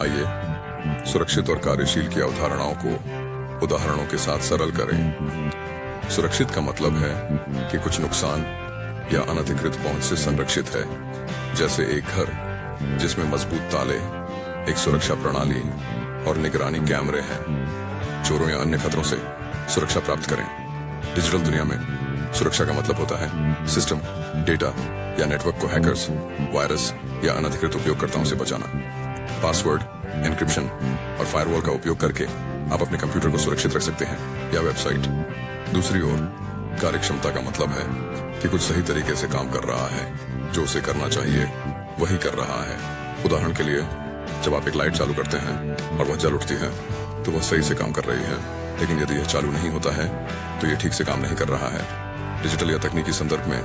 आइए सुरक्षित और कार्यशील की अवधारणाओं को उदाहरणों के साथ सरल करें। सुरक्षित का मतलब है कि कुछ नुकसान या अनधिकृत पहुंच से संरक्षित है, जैसे एक घर जिसमें मजबूत ताले, एक सुरक्षा प्रणाली और निगरानी कैमरे हैं। चोरों या अन्य खतरों से सुरक्षा प्राप्त करें। डिजिटल दुनिया में सुरक्षा का मतलब होता है सिस्टम, डेटा या नेटवर्क को हैकर्स, वायरस या अनधिकृत उपयोगकर्ताओं से बचाना। पासवर्ड, एन्क्रिप्शन और फायरवॉल का उपयोग करके आप अपने कंप्यूटर को सुरक्षित रख सकते हैं या वेबसाइट। दूसरी ओर कार्यक्षमता का मतलब है कि कुछ सही तरीके से काम कर रहा है, जो उसे करना चाहिए वही कर रहा है। उदाहरण के लिए, जब आप एक लाइट चालू करते हैं और वह जल उठती है तो वह सही से काम कर रही है, लेकिन यदि यह चालू नहीं होता है तो यह ठीक से काम नहीं कर रहा है। डिजिटल या तकनीकी संदर्भ में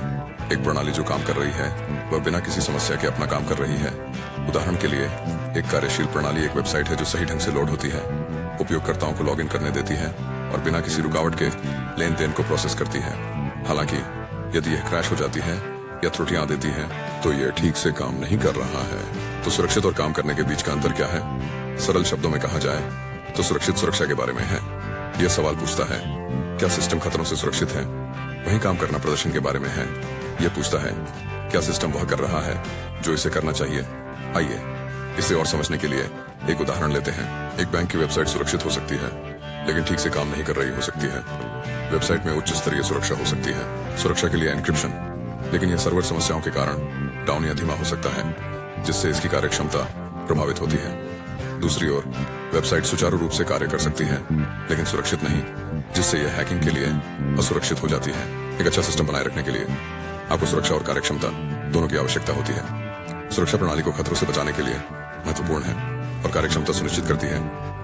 एक प्रणाली जो काम कर रही है वह बिना किसी समस्या के अपना काम कर रही है। उदाहरण के लिए, एक कार्यशील प्रणाली एक वेबसाइट है जो सही ढंग से लोड होती है, उपयोगकर्ताओं को लॉगिन करने देती है और बिना किसी रुकावट के लेन देन को प्रोसेस करती है। हालांकि यदि यह क्रैश हो जाती है या त्रुटियां देती है तो यह ठीक से काम नहीं कर रहा है। तो सुरक्षित और काम करने के बीच का अंतर क्या है? सरल शब्दों में कहा जाए तो सुरक्षित सुरक्षा के बारे में है। यह सवाल पूछता है, क्या सिस्टम खतरों से सुरक्षित है? वहीं काम करना प्रदर्शन के बारे में है। यह पूछता है, क्या सिस्टम वह कर रहा है जो इसे करना चाहिए? आइए इसे और समझने के लिए एक उदाहरण लेते हैं। एक बैंक की वेबसाइट सुरक्षित हो सकती है, लेकिन ठीक से काम नहीं कर रही हो सकती है। वेबसाइट में उच्च स्तरीय सुरक्षा हो सकती है, सुरक्षा के लिए एन्क्रिप्शन, लेकिन यह सर्वर समस्याओं के कारण डाउन या धीमा हो सकता है, जिससे इसकी कार्यक्षमता प्रभावित होती है। दूसरी ओर वेबसाइट सुचारू रूप से कार्य कर सकती है, लेकिन सुरक्षित नहीं, जिससे यह हैकिंग के लिए असुरक्षित हो जाती है। एक अच्छा सिस्टम बनाए रखने के लिए आपको सुरक्षा और कार्यक्षमता दोनों की आवश्यकता होती है। सुरक्षा प्रणाली को खतरों से बचाने के लिए महत्वपूर्ण है और कार्यक्षमता सुनिश्चित करती है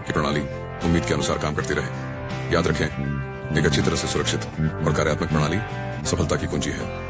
कि प्रणाली उम्मीद के अनुसार काम करती रहे। याद रखें, एक अच्छी तरह से सुरक्षित और कार्यात्मक प्रणाली सफलता की कुंजी है।